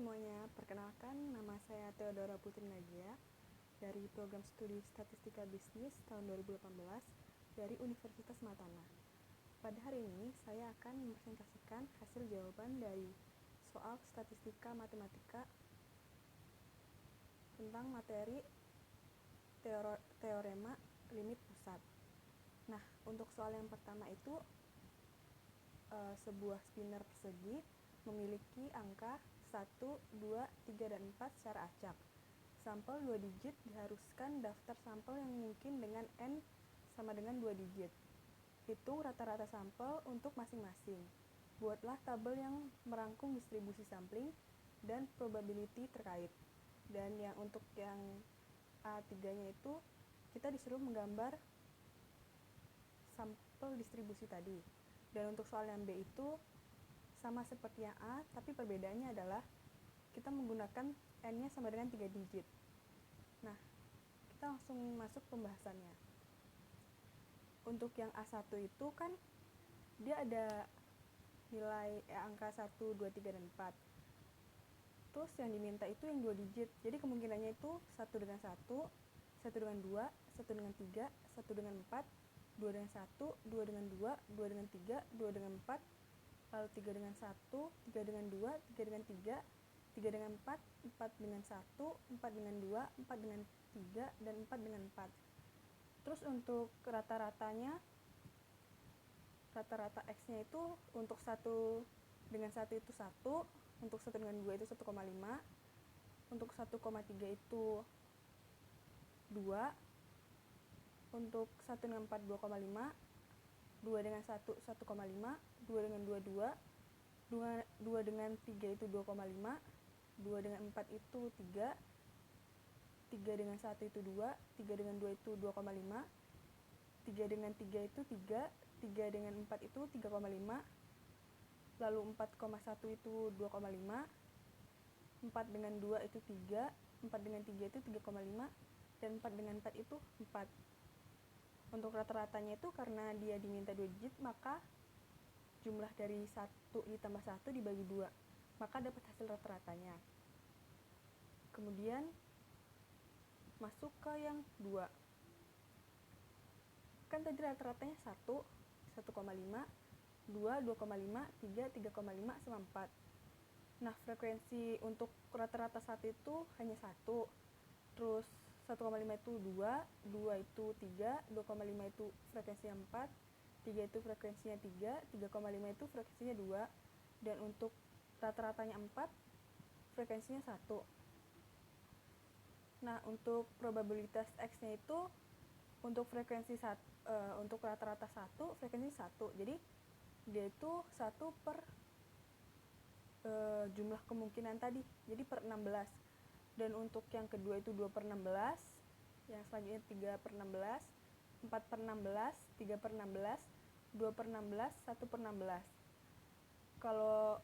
semuanya, perkenalkan nama saya Theodora Putri Nagia dari Program Studi Statistika Bisnis tahun 2018 dari Universitas Matana. Pada hari ini, saya akan mempresentasikan hasil jawaban dari soal statistika matematika tentang materi teorema limit pusat. Nah, untuk soal yang pertama itu sebuah spinner persegi memiliki angka 1, 2, 3, dan 4 secara acak. Sampel 2 digit diharuskan daftar sampel yang mungkin dengan N sama dengan 2 digit. Hitung rata-rata sampel untuk masing-masing. Buatlah tabel yang merangkum distribusi sampling dan probability terkait. Dan yang untuk yang A3-nya itu kita disuruh menggambar sampel distribusi tadi. Dan untuk soal yang B itu sama seperti yang A, tapi perbedaannya adalah kita menggunakan N-nya sama dengan 3 digit. Nah, kita langsung masuk pembahasannya. Untuk yang A1 itu kan dia ada nilai angka 1, 2, 3, dan 4. Terus yang diminta itu yang 2 digit. Jadi kemungkinannya itu 1 dengan 1, 1 dengan 2, 1 dengan 3, 1 dengan 4, 2 dengan 1, 2 dengan 2, 2 dengan 3, 2 dengan 4, lalu 3 dengan 1, 3 dengan 2, 3 dengan 3, 3 dengan 4, 4 dengan 1, 4 dengan 2, 4 dengan 3, dan 4 dengan 4. Terus untuk rata-ratanya, rata-rata X-nya itu untuk 1 dengan 1 itu 1, untuk 1 dengan 2 itu 1,5, untuk 1,3 itu 2, untuk 1 dengan 4 2,5, 2 dengan 1 1,5, 2 dengan 2 2, 2 dengan 3 itu 2,5, 2 dengan 4 itu 3, 3 dengan 1 itu 2, 3 dengan 2 itu 2,5, 3 dengan 3 itu 3, 3 dengan 4 itu 3,5, lalu 4,1 itu 2,5, 4 dengan 2 itu 3, 4 dengan 3 itu 3,5, dan 4 dengan 4 itu 4. Untuk rata-ratanya itu karena dia diminta 2 digit, maka jumlah dari 1 ditambah 1 dibagi 2, maka dapat hasil rata-ratanya. Kemudian masuk ke yang 2. Kan tadi rata-ratanya 1, 1,5, 2, 2,5, 3, 3,5, sama 4. Nah, frekuensi untuk rata-rata 1 itu hanya 1. Terus 1,5 itu 2, 2 itu 3, 2,5 itu frekuensinya 4, 3 itu frekuensinya 3, 3,5 itu frekuensinya 2, dan untuk rata-ratanya 4, frekuensinya 1. Nah, untuk probabilitas X-nya itu untuk frekuensi untuk rata-rata 1, frekuensi 1. Jadi dia itu 1 per jumlah kemungkinan tadi, jadi per 16. Dan untuk yang kedua itu 2 per 16, yang selanjutnya 3 per 16, 4 per 16, 3 per 16, 2 per 16, 1 per 16. Kalau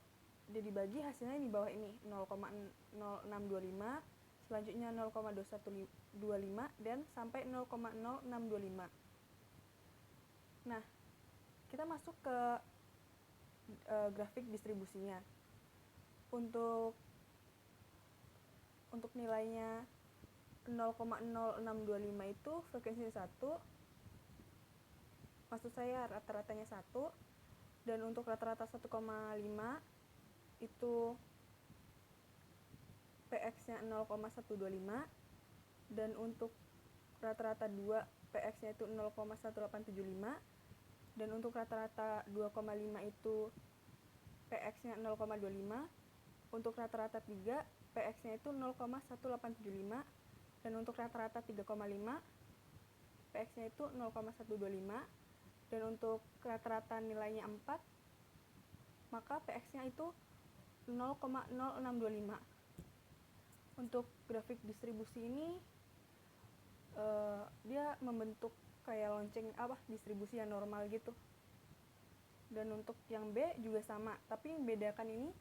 dia dibagi hasilnya di bawah ini, 0,0625, selanjutnya 0,2125, dan sampai 0,0625. Nah, kita masuk ke grafik distribusinya. Untuk nilainya 0,0625 itu frekuensi 1, maksud saya rata-ratanya 1, dan untuk rata-rata 1,5 itu PX-nya 0,125, dan untuk rata-rata 2 PX-nya itu 0,1875, dan untuk rata-rata 2,5 itu PX-nya 0,25, untuk rata-rata 3 PX-nya itu 0,1875, dan untuk rata-rata 3,5 PX-nya itu 0,125, dan untuk rata-rata nilainya 4, maka PX-nya itu 0,0625. Untuk grafik distribusi ini dia membentuk kayak lonceng distribusi yang normal gitu. Dan untuk yang B juga sama, tapi yang bedakan ini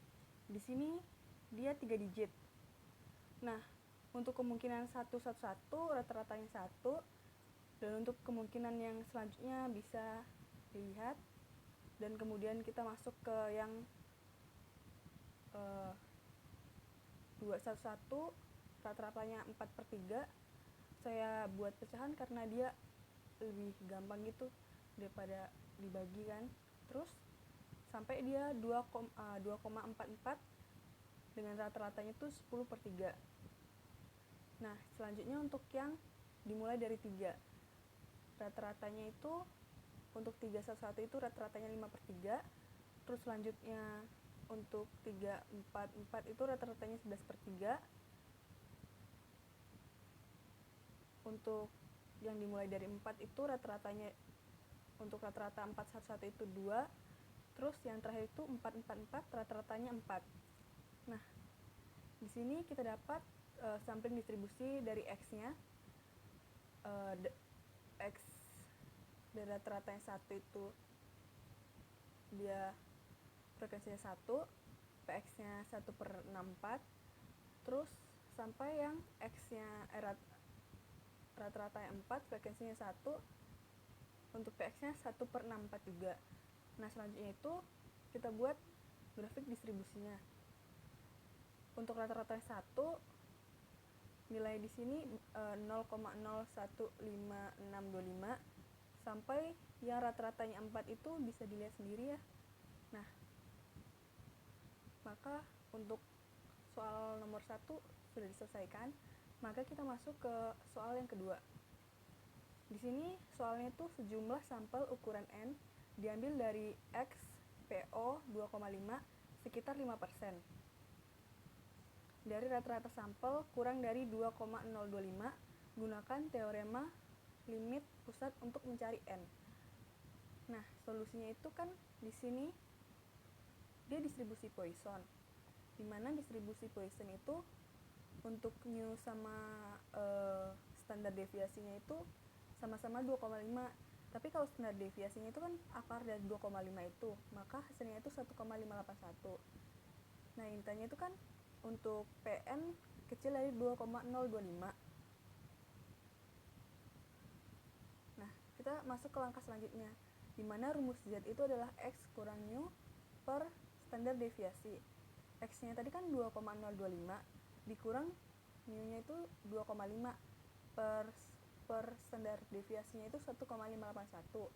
di sini dia 3 digit. Nah, untuk kemungkinan 1, 1, 1 rata-ratanya 1, dan untuk kemungkinan yang selanjutnya bisa dilihat. Dan kemudian kita masuk ke yang 211 rata-ratanya 4/3. Saya buat pecahan karena dia lebih gampang gitu daripada dibagi kan. Terus sampai dia 2,44 dengan rata-ratanya itu 10/3. Nah, selanjutnya untuk yang dimulai dari 3. Rata-ratanya itu untuk 311 itu rata-ratanya 5/3. Terus selanjutnya untuk 344 itu rata-ratanya 11/3. Untuk yang dimulai dari 4 itu rata-ratanya untuk rata-rata 411 itu 2. Terus yang terakhir itu 444 rata-ratanya 4. Nah, di sini kita dapat sampling distribusi dari X-nya. X dari rata-ratanya 1 itu dia frekuensinya 1, Px-nya 1/64. Terus sampai yang X-nya rata-ratanya 4, frekuensinya 1, untuk Px-nya 1/64 juga. Nah, selanjutnya itu kita buat grafik distribusinya. Untuk rata-ratanya 1, nilai di sini 0,015625 sampai yang rata-ratanya 4 itu bisa dilihat sendiri ya. Nah, maka untuk soal nomor 1 sudah diselesaikan. Maka kita masuk ke soal yang kedua. Di sini soalnya itu sejumlah sampel ukuran N diambil dari X, PO 2,5 sekitar 5%. Dari rata-rata sampel kurang dari 2,025, gunakan teorema limit pusat untuk mencari N. Nah, solusinya itu kan di sini dia distribusi Poisson. Di mana distribusi Poisson itu untuk mu sama standar deviasinya itu sama-sama 2,5. Tapi kalau standar deviasinya itu kan akar dari 2,5 itu, maka hasilnya itu 1,581. Nah, intinya itu kan untuk PN kecil dari 2,025. Nah, kita masuk ke langkah selanjutnya, di mana rumus Z itu adalah X kurang mu per standar deviasi. X-nya tadi kan 2,025, dikurang mu-nya itu 2,5 per standar deviasinya itu 1,581.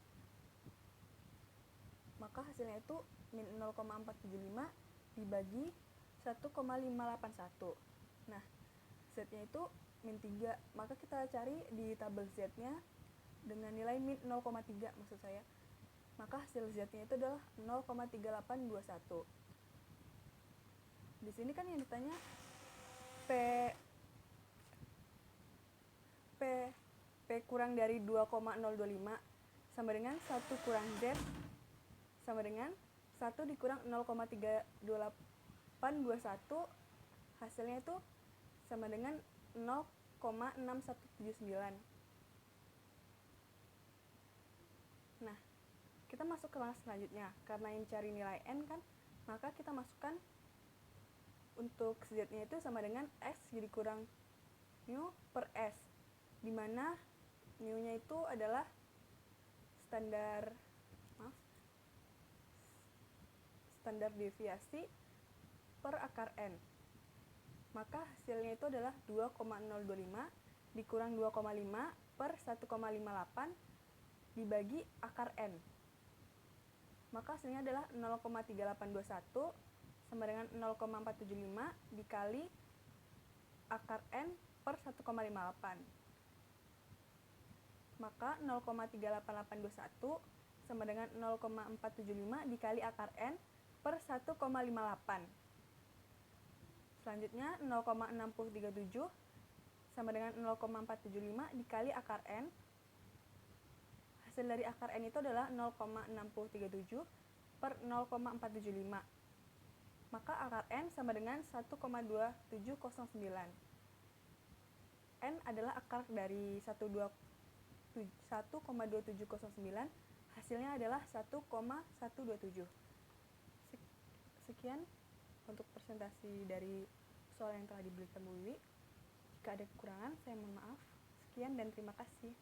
Maka hasilnya itu min 0,475 dibagi 1,581. Nah, Z-nya itu min 3. Maka kita cari di tabel Z-nya dengan nilai min 0,3 maksud saya. Maka hasil Z-nya itu adalah 0,3821. Di sini kan yang ditanya P kurang dari 2,025 sama dengan 1 kurang Z sama dengan 1 dikurang 0,32821, hasilnya itu sama dengan 0,6179. Nah, kita masuk ke langkah selanjutnya. Karena yang cari nilai N kan, maka kita masukkan untuk Z-nya itu sama dengan X jadi kurang mu per S, di mana mu-nya itu adalah standar deviasi per akar N. Maka hasilnya itu adalah 2,025 dikurang 2,5 per 1,58 dibagi akar N. Maka hasilnya adalah 0,3821 sama dengan 0,475 dikali akar N per 1,58. Maka 0,38821 sama dengan 0,475 dikali akar N per 1,58. Selanjutnya 0,6037 sama dengan 0,475 dikali akar N. Hasil dari akar N itu adalah 0,6037 per 0,475. Maka akar N sama dengan 1,2709. N adalah akar dari 1,2709, hasilnya adalah 1,127. Sekian untuk presentasi dari soal yang telah diberikan Bu Wiwi. Jika ada kekurangan, saya mohon maaf. Sekian dan terima kasih.